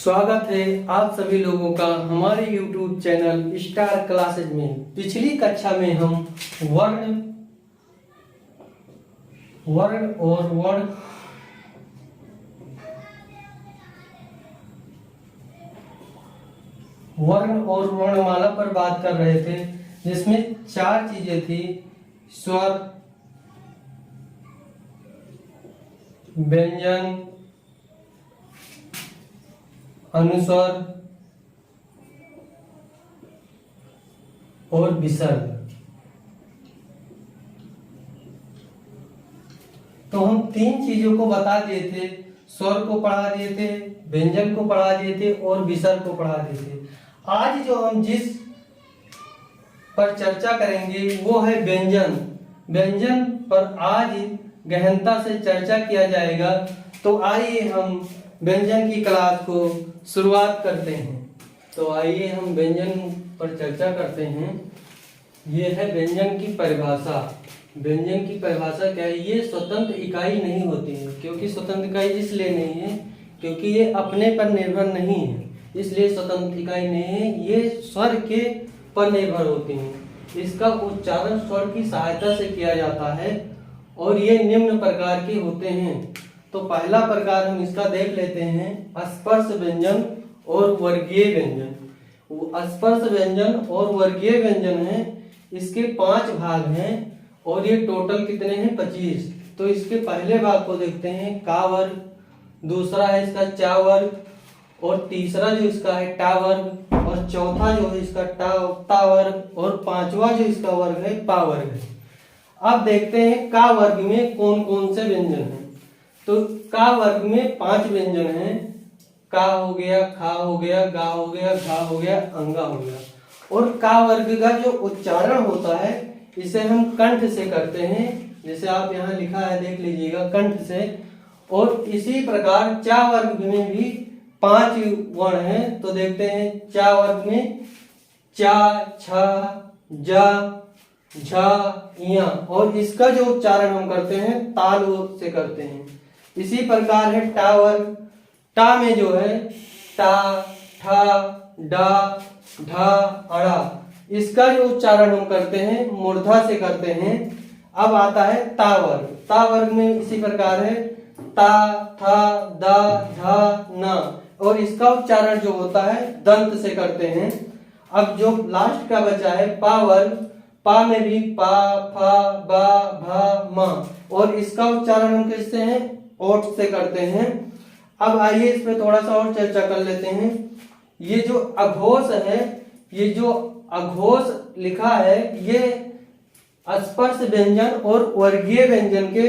स्वागत है आप सभी लोगों का हमारे YouTube चैनल स्टार क्लासेज में। पिछली कक्षा में हम वर्ण और वर्णमाला पर बात कर रहे थे, जिसमें चार चीजें थी: स्वर, व्यंजन, अनुस्वर और विसर्ग। तो हम तीन चीजों को बता दिए थे, स्वर को पढ़ा दिए थे, व्यंजन को पढ़ा दिए थे और विसर्ग को पढ़ा दिए थे। आज जो हम जिस पर चर्चा करेंगे वो है व्यंजन। व्यंजन पर आज गहनता से चर्चा किया जाएगा। तो आइए हम व्यंजन की क्लास को शुरुआत करते हैं। तो आइए हम व्यंजन पर चर्चा करते हैं। ये है व्यंजन की परिभाषा। व्यंजन की परिभाषा क्या है? ये स्वतंत्र इकाई नहीं होती है। क्योंकि स्वतंत्र इकाई इसलिए नहीं है क्योंकि ये अपने पर निर्भर नहीं है, इसलिए स्वतंत्र इकाई नहीं है। ये स्वर के पर निर्भर होती हैं। इसका उच्चारण स्वर की सहायता से किया जाता है और ये निम्न प्रकार के होते हैं। तो पहला प्रकार हम इसका देख लेते हैं, स्पर्श व्यंजन और वर्गीय व्यंजन। स्पर्श व्यंजन और वर्गीय व्यंजन है, इसके 5 भाग हैं और ये टोटल कितने हैं? 25। तो इसके पहले भाग को देखते हैं, का वर्ग, दूसरा है इसका चा वर्ग और तीसरा जो इसका है टा वर्ग और चौथा जो है इसका ता वर्ग और पांचवा जो इसका वर्ग है पा वर्ग है। अब देखते हैं का वर्ग में कौन कौन से व्यंजन हैं। तो का वर्ग में 5 व्यंजन हैं। का हो गया, खा हो गया, गा हो गया, घा हो गया, अंगा हो गया। और का वर्ग का जो उच्चारण होता है इसे हम कंठ से करते हैं, जैसे आप यहाँ लिखा है देख लीजिएगा, कंठ से। और इसी प्रकार चा वर्ग में भी 5 वर्ण हैं। तो देखते हैं चा वर्ग में चा, छा, जा, झा, या, और इसका जो उच्चारण हम करते हैं ताल से करते हैं। इसी प्रकार है टा वर्ग। टा में जो है टा, ठा, डा, ढा, अड़ा, इसका जो उच्चारण हम करते हैं मूर्धा से करते हैं। अब आता है ता वर्ग। ता वर्ग में इसी प्रकार है ता, था, दा, धा, ना, और इसका उच्चारण जो होता है दंत से करते हैं। अब जो लास्ट का बचा है पा वर्ग। पा में भी पा, फा, बा, भा, मा, और इसका उच्चारण हम किससे हैं? ओठ से करते हैं। अब आइए इस पे थोड़ा सा और चर्चा कर लेते हैं। ये जो अघोष है, ये जो अघोष लिखा है, ये स्पर्श व्यंजन और वर्गीय व्यंजन के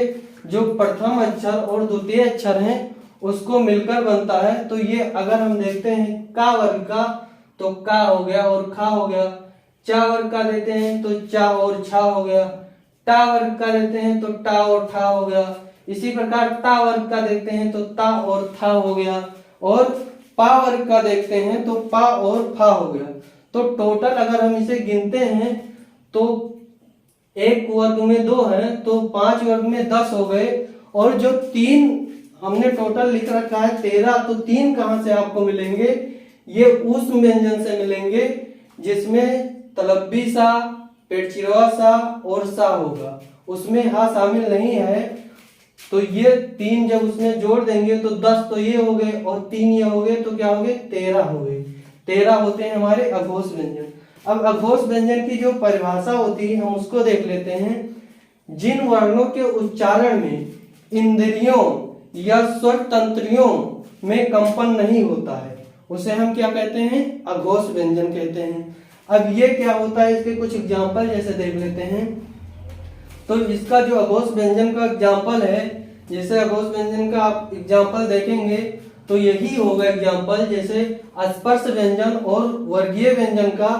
जो प्रथम अक्षर और द्वितीय अक्षर हैं उसको मिलकर बनता है। तो ये अगर हम देखते हैं का वर्ग का, तो का हो गया और खा हो गया। चा वर्ग का देते हैं तो चा और छा हो गया। टा वर्ग का देते हैं तो टा और ठा हो गया। इसी प्रकार ता वर्ग का देखते हैं तो ता और था हो गया। और पा वर्ग का देखते हैं तो पा और फा हो गया। तो टोटल अगर हम इसे गिनते हैं तो एक वर्ग में 2 है, तो 5 वर्ग में 10 हो गए। और जो 3 हमने टोटल लिख रखा है 13, तो 3 कहां से आपको मिलेंगे? ये उस व्यंजन से मिलेंगे जिसमें तलब्बी सा, पेटचिरवा सा और सा होगा। उसमें हा शामिल नहीं है। तो ये 3 जब उसमें जोड़ देंगे तो 10 तो ये हो गए और 3 ये हो गए, तो क्या हो गए? 13 हो गए। 13 होते हैं हमारे अघोष व्यंजन। अब अघोष व्यंजन की जो परिभाषा होती है हम उसको देख लेते हैं। जिन वर्णों के उच्चारण में इंद्रियों या स्वर तंत्रियों में कंपन नहीं होता है उसे हम क्या कहते हैं? अघोष व्यंजन कहते हैं। अब ये क्या होता है, इसके कुछ एग्जाम्पल जैसे देख लेते हैं। तो इसका जो अघोष व्यंजन का एग्जाम्पल है, जैसे अघोष व्यंजन का आप एग्जाम्पल देखेंगे तो यही होगा एग्जाम्पल। जैसे स्पर्श व्यंजन और वर्गीय व्यंजन का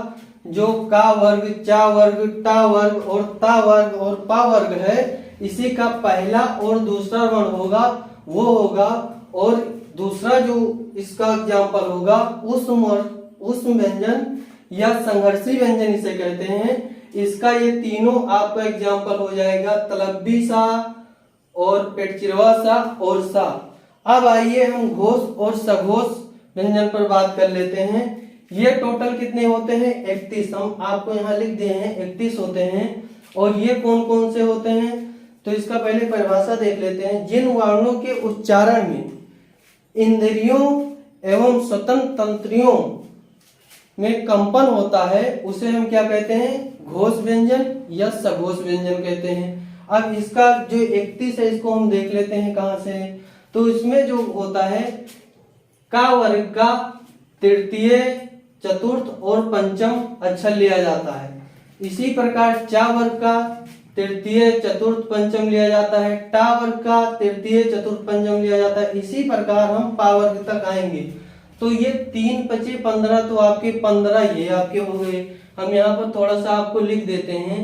जो का वर्ग, चा वर्ग, टा वर्ग और ता वर्ग और पा वर्ग है, इसी का पहला और दूसरा वर्ण होगा वो होगा। और दूसरा जो इसका एग्जाम्पल होगा उस व्यंजन या संघर्षी व्यंजन इसे कहते हैं। इसका ये तीनों आपका एग्जाम्पल हो जाएगा तलब्बी सा और पेटचिरवा सा और सा। अब आइए हम घोष और सघोष व्यंजन पर बात कर लेते हैं। ये टोटल कितने होते हैं? 31। हम आपको यहाँ लिख दिए हैं 31 होते हैं। और ये कौन कौन से होते हैं? तो इसका पहले परिभाषा देख लेते हैं। जिन वर्णों के उच्चारण में इंद्रियों एवं स्वतंत्र तंत्रियों में कंपन होता है उसे हम क्या कहते हैं? घोष व्यंजन या सघोष व्यंजन कहते हैं। अब इसका जो 31 है इसको हम देख लेते हैं कहां से। तो इसमें जो होता है का वर्ग का तृतीय, चतुर्थ और पंचम अक्षर लिया जाता है। इसी प्रकार चा वर्ग का तृतीय, चतुर्थ, पंचम लिया जाता है। टा वर्ग का तृतीय, चतुर्थ, पंचम लिया जाता है। इसी प्रकार हम पा वर्ग तक आएंगे। तो ये 3 5 15 तो आपके 15 ये आपके हो गए। हम यहाँ पर थोड़ा सा आपको लिख देते हैं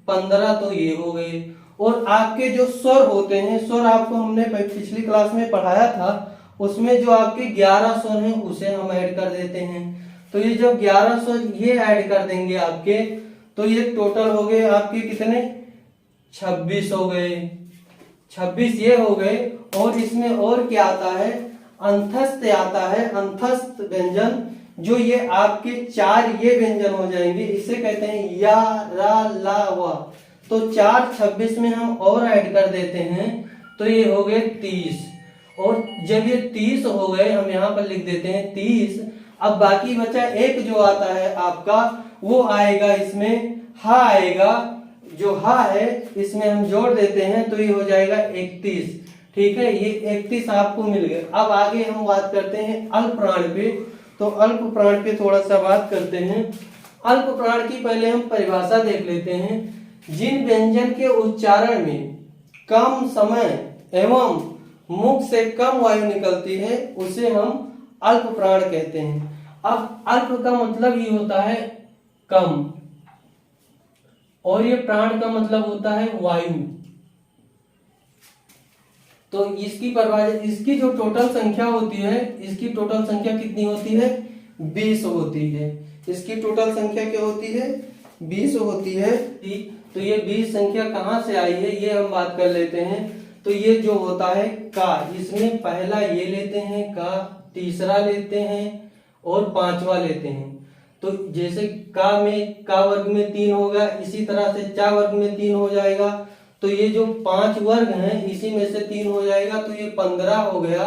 15 तो ये हो गए। और आपके जो स्वर होते हैं, स्वर आपको हमने पिछली क्लास में पढ़ाया था, उसमें जो आपके 11 स्वर हैं उसे हम ऐड कर देते हैं। तो ये जब 11 स्वर ये ऐड कर देंगे आपके, तो ये टोटल हो गए आपके कितने? 26 हो गए। 26 ये हो गए। और इसमें और क्या आता है? अंतस्थ आता है, अंतस्थ व्यंजन, जो ये आपके 4 ये व्यंजन हो जाएंगे। इसे कहते हैं या, रा, ला, वा। तो 4 26 में हम और ऐड कर देते हैं तो ये हो गए 30। और जब ये 30 हो गए हम यहाँ पर लिख देते हैं 30। अब बाकी बचा एक जो आता है आपका, वो आएगा इसमें हा आएगा। जो हा है इसमें हम जोड़ देते हैं तो ये हो जाएगा 31। ठीक है, ये 31 आपको मिल गया। अब आगे हम बात करते हैं अल्प प्राण पे। तो अल्प प्राण पे थोड़ा सा बात करते हैं। अल्प प्राण की पहले हम परिभाषा देख लेते हैं। जिन व्यंजन के उच्चारण में कम समय एवं मुख से कम वायु निकलती है उसे हम अल्प प्राण कहते हैं। अब अल्प का मतलब ही होता है कम, और ये प्राण का मतलब होता है वायु। तो इसकी परिभाषा, इसकी जो टोटल संख्या होती है, इसकी टोटल संख्या कितनी होती है? 20 होती है। इसकी टोटल संख्या क्या होती है? 20 होती है। तो ये 20 संख्या कहां से आई है ये हम बात कर लेते हैं। तो ये जो होता है का, इसमें पहला ये लेते हैं का, तीसरा लेते हैं और पांचवा लेते हैं। तो जैसे का में का वर्ग में 3 होगा, इसी तरह से चा वर्ग में 3 हो जाएगा। तो ये जो 5 वर्ग हैं इसी में से 3 हो जाएगा, तो ये 15 हो गया।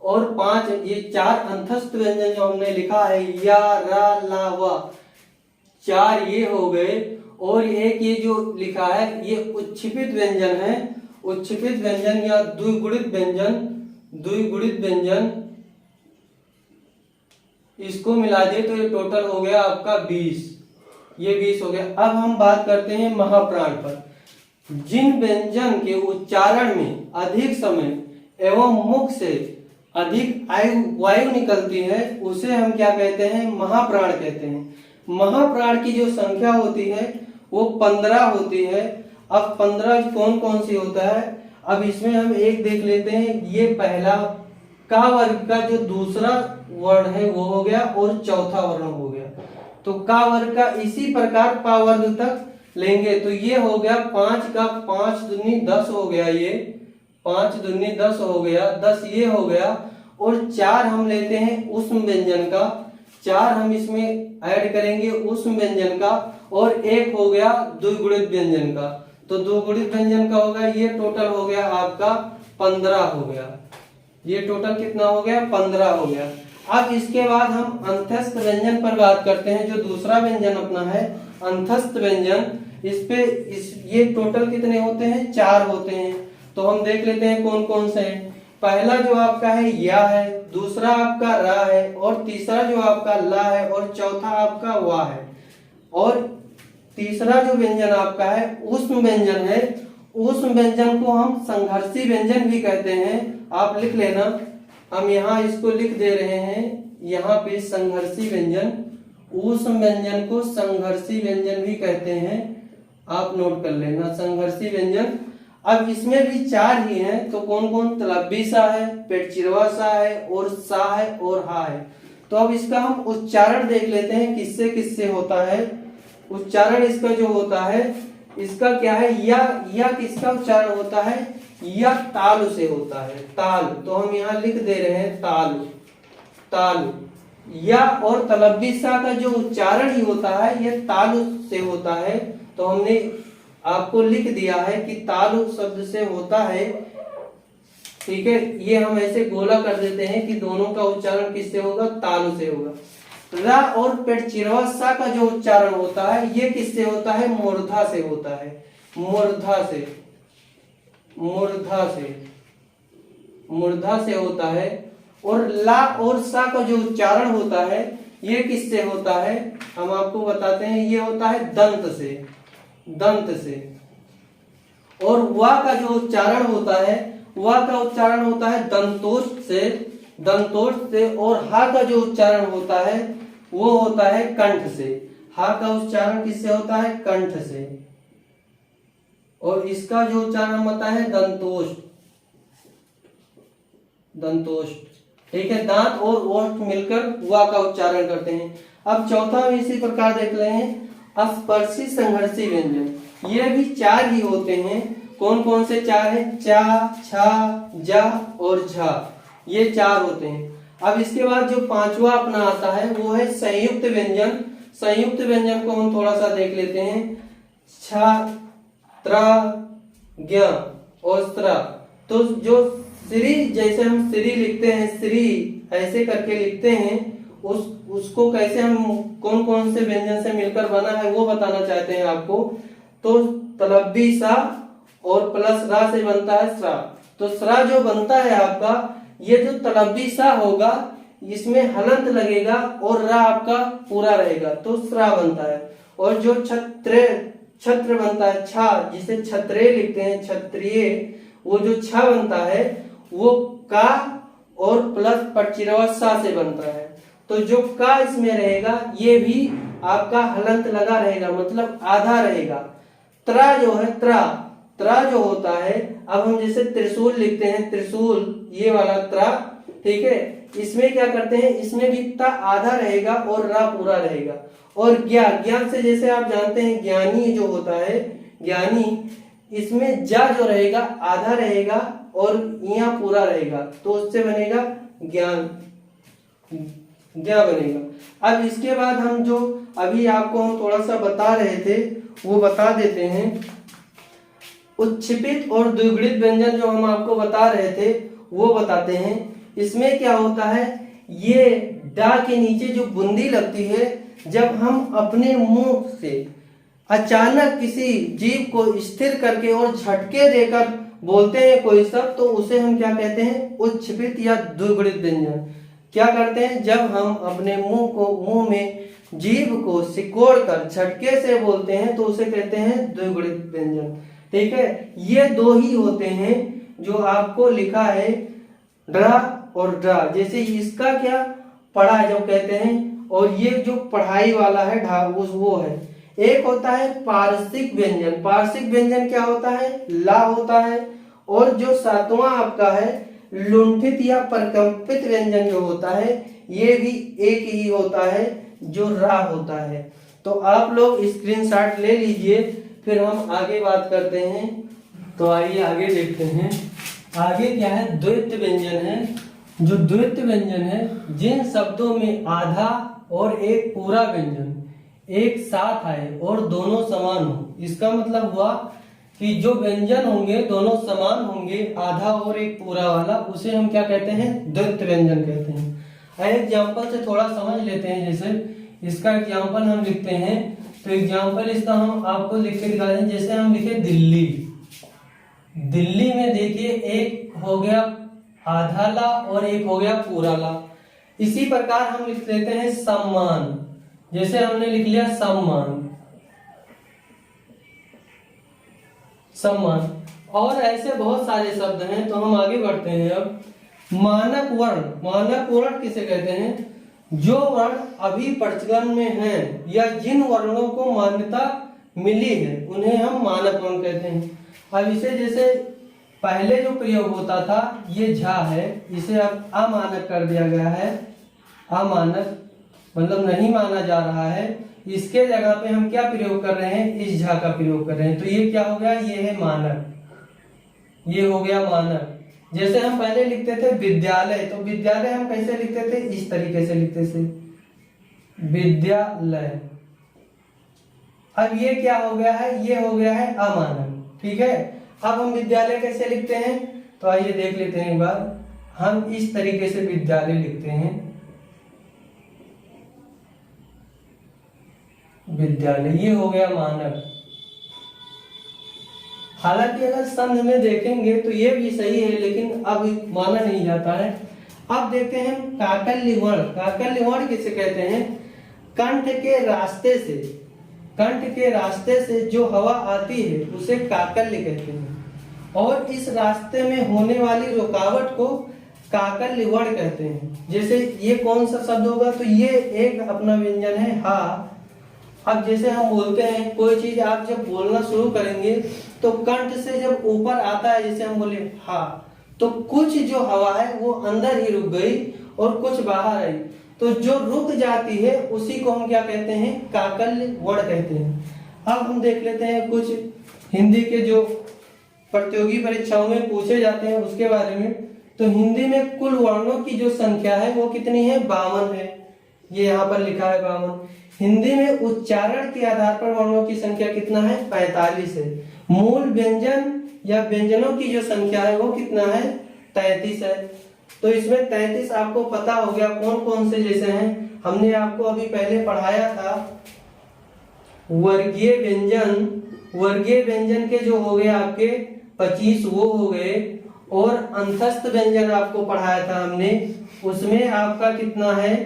और 5 ये 4 अंतस्थ व्यंजन जो हमने लिखा है या, रा, ला, वा, 4 ये हो गए। और एक ये जो लिखा है ये उच्छिपित व्यंजन है। उच्छिपित व्यंजन या द्विगुणित व्यंजन, द्विगुणित व्यंजन, इसको मिला दे तो ये टोटल हो गया आपका 20। ये 20 हो गया। अब हम बात करते हैं महाप्राण पर। जिन व्यंजन के उच्चारण में अधिक समय एवं मुख से अधिक वायु निकलती है उसे हम क्या कहते हैं? महाप्राण कहते हैं। महाप्राण की जो संख्या होती है वो 15 होती है। अब 15 कौन कौन सी होता है? अब इसमें हम एक देख लेते हैं। ये पहला का वर्ग का जो दूसरा वर्ण है वो हो गया और चौथा वर्ण हो गया। तो का वर्ग का इसी प्रकार पा वर्ग तक लेंगे तो ये हो गया 5 का 5 दूनी 10 हो गया। ये 5 दूनी 10 हो गया, 10 ये हो गया। और 4 हम लेते हैं उष्म व्यंजन का, 4 हम इसमें ऐड करेंगे उष्म व्यंजन का। और एक हो गया द्विगुणित व्यंजन का। तो द्विगुणित व्यंजन का होगा, ये टोटल हो गया आपका 15 हो गया। ये टोटल कितना हो गया? 15 हो गया। अब इसके बाद हम अंतस्थ व्यंजन पर बात करते हैं। जो दूसरा व्यंजन अपना है अंतस्थ व्यंजन, ये टोटल कितने होते हैं? 4 होते हैं। तो हम देख लेते हैं कौन कौन से हैं। पहला जो आपका है या है, दूसरा आपका रा है, और तीसरा जो आपका ला है, और चौथा आपका वा है। और तीसरा जो व्यंजन आपका है उष्म व्यंजन है। उष्म व्यंजन को हम संघर्षी व्यंजन भी कहते हैं। आप लिख लेना, हम यहाँ इसको लिख दे रहे हैं यहाँ पे संघर्षी व्यंजन। उष्म व्यंजन को संघर्षी व्यंजन भी कहते हैं, आप नोट कर लेना, संघर्षी व्यंजन। अब इसमें भी 4 ही हैं। तो कौन कौन? तलब्बी सा है, पेटचिरवा सा है, और सा है, और हा है। तो अब इसका हम उच्चारण देख लेते हैं किससे किससे होता है। उच्चारण इसका जो होता है इसका क्या है? या किसका उच्चारण होता है? या तालु से होता है, ताल। तो हम यहाँ लिख दे रहे हैं तालु। तालु, या और तलव्वी सा का जो उच्चारण ही होता है ये तालु से होता है। तो हमने आपको लिख दिया है कि तालु शब्द से होता है, ठीक है। ये हम ऐसे गोला कर देते हैं कि दोनों का उच्चारण किससे होगा, तालु से होगा। रा और पेट चिरवा सा का जो उच्चारण होता है ये किससे होता है, मूर्धा से होता है, मूर्धा से, मूर्धा से, मूर्धा से होता है। और ला और सा का जो उच्चारण होता है ये किससे होता है, हम आपको बताते हैं, ये होता है दंत से, दंत से। और वा का जो उच्चारण होता है, वा का उच्चारण होता है दंतोष्ठ से, दंतोष्ठ से। और हा का जो उच्चारण होता है वो होता है कंठ से, हा का उच्चारण किससे होता है, कंठ से। और इसका जो उच्चारण होता है दंतोष्ठ, दंतोष्ठ, ठीक है। दांत और ओष्ठ मिलकर वा का उच्चारण करते हैं। अब चौथा हम इसी प्रकार देख रहे हैं स्पर्शी संघर्षी व्यंजन। ये भी चार ही होते हैं। कौन कौन से चार हैं, चा, छा, जा और झा, ये चार होते हैं। अब इसके बाद जो पांचवा अपना आता है वो है संयुक्त व्यंजन। संयुक्त व्यंजन को हम थोड़ा सा देख लेते हैं। छा, त्रा, ज्ञ और स्त्रा। तो जो श्री, जैसे हम श्री लिखते हैं, श्री ऐसे करके लिखते हैं, उसको कैसे हम कौन कौन से व्यंजन से मिलकर बना है वो बताना चाहते हैं आपको। तो तलव्वी सा और प्लस रा से बनता है स्रा। तो स्रा जो बनता है आपका, ये जो तलव्वी सा होगा इसमें हलंत लगेगा और रा आपका पूरा रहेगा, तो स्रा बनता है। और जो छत्र बनता है, छा जिसे छत्रे लिखते हैं, क्षत्रिय, वो जो छा बनता है वो का और प्लस पटचिरवा सा से बनता है। तो जो का इसमें रहेगा ये भी आपका हलंत लगा रहेगा, मतलब आधा रहेगा। त्रा जो है, त्रा, त्रा जो होता है, अब हम जैसे त्रिशूल लिखते हैं, त्रिशूल ये वाला त्रा, ठीक है। इसमें क्या करते हैं, इसमें भी ता आधा रहेगा और रा पूरा रहेगा। और ज्ञान, ज्ञान से जैसे आप जानते हैं ज्ञानी जो होता है, ज्ञानी, इसमें जा जो रहेगा आधा रहेगा और यहाँ पूरा रहेगा, तो उससे बनेगा ज्ञान, ज्ञा बनेगा। अब इसके बाद हम जो अभी आपको हम थोड़ा सा बता रहे थे वो बता देते हैं। उच्छिपित और द्विगुणित व्यंजन जो हम आपको बता रहे थे वो बताते हैं। इसमें क्या होता है, ये डा के नीचे जो बूंदी लगती है, जब हम अपने मुंह से अचानक किसी जीव को स्थिर करके और झटके देकर बोलते हैं कोई शब्द, तो उसे हम क्या कहते हैं, उच्छिपित या द्विगुणित व्यंजन। क्या करते हैं, जब हम अपने मुंह में जीभ को सिकोड़कर झटके से बोलते हैं तो उसे कहते हैं द्विगुणित व्यंजन, ठीक है। ये दो ही होते हैं जो आपको लिखा है, ड्रा और ड्रा। जैसे इसका क्या पढ़ा जब कहते हैं, और ये जो पढ़ाई वाला है ढा वो है। एक होता है पार्श्विक व्यंजन। पार्श्विक व्यंजन क्या होता है, ला होता है। और जो सातवां आपका है लुंठित या परकंपित व्यंजन जो होता है, ये भी एक ही होता है जो रा होता है। तो आप लोग स्क्रीनशॉट ले लीजिए, फिर हम आगे बात करते हैं। तो आइए आगे देखते हैं। आगे क्या है, द्वैत व्यंजन है। जो द्वैत व्यंजन है, जिन शब्दों में आधा और एक पूरा व्यंजन एक साथ आए और दोनों समान हो। इसका मतलब हुआ कि जो व्यंजन होंगे दोनों समान होंगे, आधा और एक पूरा वाला, उसे हम क्या कहते हैं, द्वैत व्यंजन कहते हैं। एग्जाम्पल से थोड़ा समझ लेते हैं। जैसे इसका एग्जाम्पल हम लिखते हैं, तो एग्जाम्पल इसका हम आपको लिख के दिखा दें। जैसे हम लिखे दिल्ली, दिल्ली में देखिए एक हो गया आधा ला और एक हो गया पूरा ला। इसी प्रकार हम लिख लेते हैं सम्मान। जैसे हमने लिख लिया सम्मान, सम्मान। और ऐसे बहुत सारे शब्द हैं, तो हम आगे बढ़ते हैं। अब मानक वर्ण, मानक वर्ण किसे कहते हैं, जो वर्ण अभी प्रचलन में हैं या जिन वर्णों को मान्यता मिली है उन्हें हम मानक वर्ण कहते हैं। अब इसे जैसे पहले जो प्रयोग होता था ये झा है, इसे अब अमानक कर दिया गया है। अमानक मतलब नहीं माना जा रहा है। इसके जगह पे हम क्या प्रयोग कर रहे हैं, इस झा का प्रयोग कर रहे हैं। तो ये क्या हो गया, ये है मानक, ये हो गया मानक। जैसे हम पहले लिखते थे विद्यालय, तो विद्यालय हम कैसे लिखते थे, इस तरीके से लिखते थे विद्यालय। अब ये क्या हो गया है, ये हो गया है अमानक। ठीक है, अब हम विद्यालय कैसे लिखते हैं, तो आइए देख लेते हैं एक बार। हम इस तरीके से विद्यालय लिखते हैं, विद्यालय, ये हो गया मानक। हालांकि अगर संध में देखेंगे तो ये भी सही है, लेकिन अब माना नहीं जाता है। अब देखते हैं काकल्य वर्ण। काकल्य वर्ण किसे कहते हैं, कंठ के रास्ते से, कंठ के रास्ते से जो हवा आती है उसे काकल्य कहते हैं, और इस रास्ते में होने वाली रुकावट को काकल्य वर्ण कहते हैं। जैसे ये कौन सा शब्द होगा, तो ये एक अपना व्यंजन है हा। अब जैसे हम बोलते हैं कोई चीज, आप जब बोलना शुरू करेंगे तो कंठ से जब ऊपर आता है, जैसे हम बोले हा, तो कुछ जो हवा है वो अंदर ही रुक गई और कुछ बाहर आई, तो जो रुक जाती है उसी को हम क्या कहते हैं, काकल्य वर्ण कहते हैं। अब हम देख लेते हैं कुछ हिंदी के जो प्रतियोगी परीक्षाओं में पूछे जाते हैं उसके बारे में। तो हिंदी में कुल वर्णों की जो संख्या है वो कितनी है, 52 है। ये यहाँ पर लिखा है 52। हिंदी में उच्चारण के आधार पर वर्णों की संख्या कितना है, 45 है। मूल व्यंजन या व्यंजनों की जो संख्या है वो कितना है, 33 है। तो इसमें 33 आपको पता हो गया कौन कौन से जैसे हैं। हमने आपको अभी पहले पढ़ाया था वर्गीय व्यंजन। वर्गीय व्यंजन के जो हो गए आपके 25 वो हो गए, और अंतस्थ व्यंजन आपको पढ़ाया था हमने, उसमें आपका कितना है,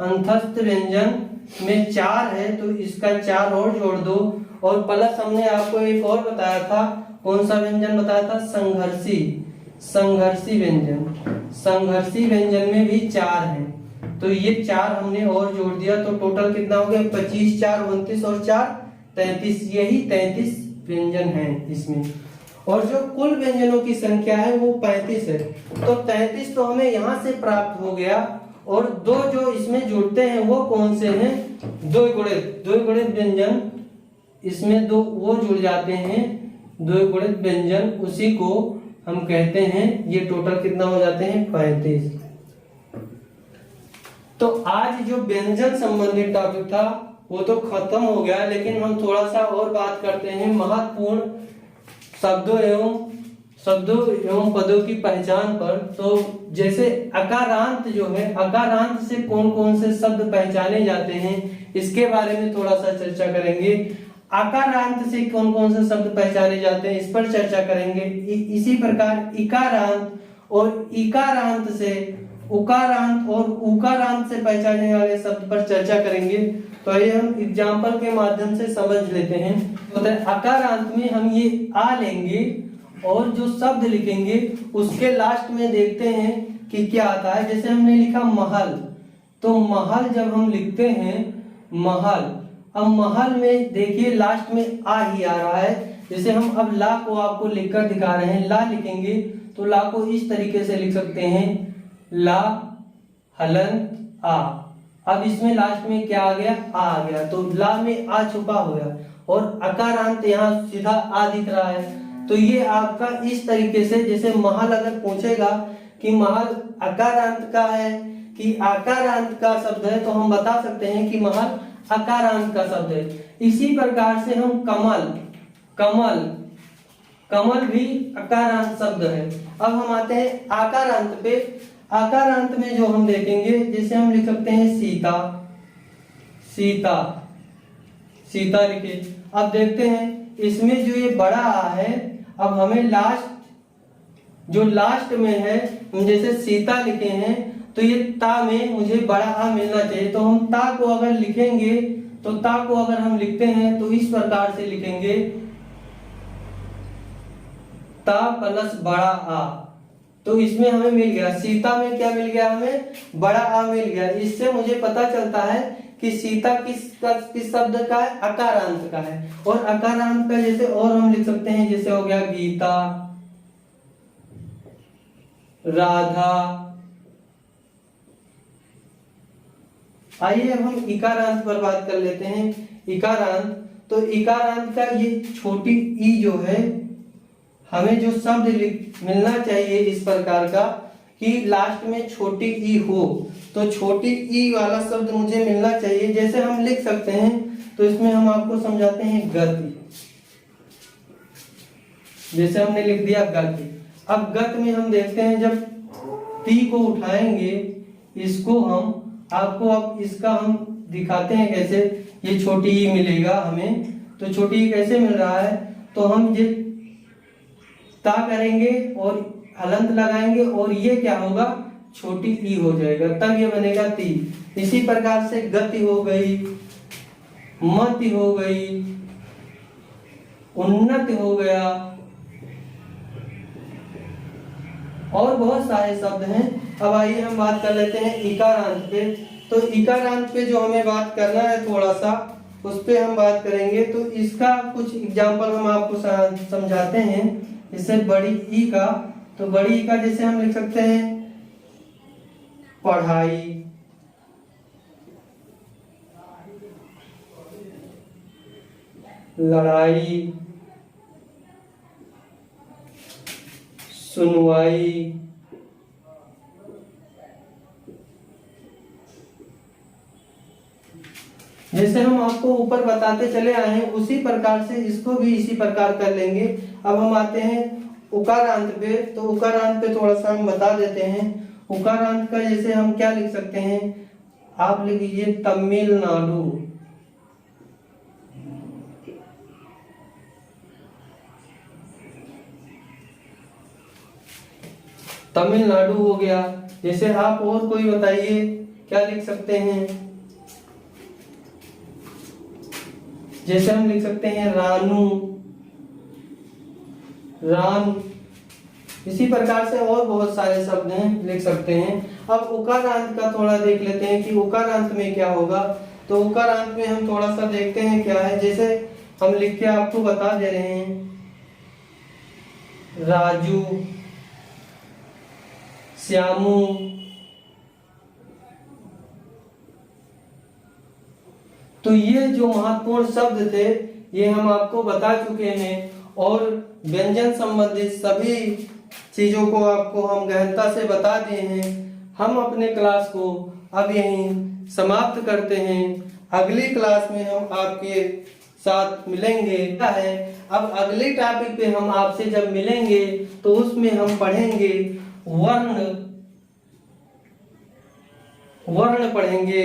अंतस्थ व्यंजन में 4 है, तो इसका 4 और जोड़ दो। और प्लस हमने आपको एक और बताया था, कौन सा व्यंजन बताया था, संघर्षी, संघर्षी व्यंजन। संघर्षी व्यंजन में भी 4 है, तो ये 4 हमने और जोड़ दिया, तो टोटल कितना हो गया, 25, 4 29 और 4 33। यही 33 व्यंजन है इसमें। और जो कुल व्यंजनों की संख्या है वो 35 है। तो 33 तो हमें यहाँ से प्राप्त हो गया, और दो जो इसमें जुड़ते हैं वो कौन से हैं, द्विगुणित व्यंजन, इसमें दो वो जुड़ जाते हैं, द्विगुणित व्यंजन, उसी को हम कहते हैं। ये टोटल कितना हो जाते हैं, 35। तो आज जो व्यंजन संबंधित टॉपिक था वो तो खत्म हो गया, लेकिन हम थोड़ा सा और बात करते हैं महत्वपूर्ण शब्दों एवं पदों की पहचान पर। तो जैसे अकारांत जो है, अकारांत से कौन कौन से शब्द पहचाने जाते हैं इसके बारे में थोड़ा सा चर्चा करेंगे। आकारांत से कौन कौन से शब्द पहचाने जाते हैं इस पर चर्चा करेंगे। इसी प्रकार इकारांत और इकारांत से, उकारांत और उकारांत से पहचाने वाले शब्द पर चर्चा करेंगे। तो ये हम एग्जाम्पल के माध्यम से समझ लेते हैं। तो अकारांत में हम ये आ लेंगे और जो शब्द लिखेंगे उसके लास्ट में देखते हैं कि क्या आता है। जैसे हमने लिखा महल, तो महल जब हम लिखते हैं महल, अब महल में देखिए लास्ट में आ ही आ रहा है। जैसे हम अब ला को आपको लिखकर दिखा रहे हैं, ला लिखेंगे तो ला को इस तरीके से लिख सकते हैं, ला हलंत आ। अब इसमें लास्ट में क्या आ गया, आ गया, तो ला में आ छुपा हो गया और अकारांत यहाँ सीधा आ दिख रहा है। तो ये आपका इस तरीके से, जैसे महल अगर पूछेगा कि महल अकारांत का है कि आकारांत का शब्द है, तो हम बता सकते हैं कि महल अकारांत का शब्द है। इसी प्रकार से हम कमल, कमल, कमल भी अकारांत शब्द है। अब हम आते हैं आकारांत पे। आकारांत में जो हम देखेंगे, जैसे हम लिख सकते हैं सीता, सीता, सीता लिखे। अब देखते हैं इसमें जो ये बड़ा आ है, अब हमें लास्ट, जो लास्ट में है, हम जैसे सीता लिखे हैं तो ये ता में मुझे बड़ा आ मिलना चाहिए। तो हम ता को अगर लिखेंगे, तो ता को अगर हम लिखते हैं तो इस प्रकार से लिखेंगे, ता प्लस बड़ा आ। तो इसमें हमें मिल गया, सीता में क्या मिल गया, हमें बड़ा आ मिल गया। इससे मुझे पता चलता है कि सीता किस शब्द का है, अकारांत का है। और अकारांत का जैसे और हम लिख सकते हैं, जैसे हो गया गीता, राधा। आइए हम इकारांत पर बात कर लेते हैं। इकारांत, तो इकारांत का ये छोटी ई जो है, हमें जो शब्द मिलना चाहिए इस प्रकार का कि लास्ट में छोटी ई हो, तो छोटी ई वाला शब्द मुझे मिलना चाहिए। जैसे हम लिख सकते हैं, तो इसमें हम आपको समझाते हैं गति। जैसे हमने लिख दिया गति। अब गति में हम देखते हैं, जब ती को उठाएंगे, इसको हम आपको अब इसका हम दिखाते हैं कैसे। ये छोटी ई मिलेगा हमें, तो छोटी ई कैसे मिल रहा है, तो हम ये ता करेंगे और हलंत लगाएंगे और ये क्या होगा, छोटी ई हो जाएगा, तब ये बनेगा ती। इसी प्रकार से गति हो गई, मति हो गई, उन्नति हो गया, और बहुत सारे शब्द हैं। अब आइए हम बात कर लेते हैं इकारांत पे। तो इकारांत पे जो हमें बात करना है थोड़ा सा, उस पे हम बात करेंगे। तो इसका कुछ एग्जाम्पल हम आपको समझाते हैं। जैसे बड़ी ई का, तो बड़ी ई का जैसे हम लिख सकते हैं पढ़ाई, लड़ाई, सुनवाई, जैसे हम आपको ऊपर बताते चले आए हैं उसी प्रकार से इसको भी इसी प्रकार कर लेंगे। अब हम आते हैं उकारांत पे। तो उकारांत पे थोड़ा सा हम बता देते हैं। उकारांत का जैसे हम क्या लिख सकते हैं, आप लिख लीजिए तमिलनाडु, तमिलनाडु हो गया। जैसे आप और कोई बताइए क्या लिख सकते हैं। जैसे हम लिख सकते हैं रानू, राम। इसी प्रकार से और बहुत सारे शब्द हैं, लिख सकते हैं। अब उकारांत का थोड़ा देख लेते हैं कि उकारांत में क्या होगा। तो उकारांत में हम थोड़ा सा देखते हैं क्या है। जैसे हम लिख के आपको बता दे रहे हैं, राजू, श्यामू, तो ये जो महत्वपूर्ण शब्द थे ये हम आपको बता चुके हैं, और व्यंजन संबंधित सभी चीजों को आपको हम गहनता से बता दिए हैं। हम अपने क्लास को अब यहीं समाप्त करते हैं। अगली क्लास में हम आपके साथ मिलेंगे है। अब अगले टॉपिक पे हम आपसे जब मिलेंगे तो उसमें हम पढ़ेंगे वर्ण, वर्ण पढ़ेंगे,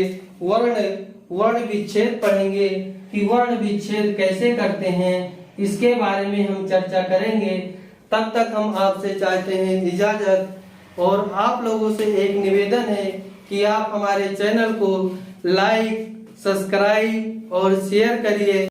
वर्ण विच्छेद पढ़ेंगे कि वर्ण विच्छेद कैसे करते हैं, इसके बारे में हम चर्चा करेंगे। तब तक हम आपसे चाहते हैं इजाजत, और आप लोगों से एक निवेदन है कि आप हमारे चैनल को लाइक, सब्सक्राइब और शेयर करिए।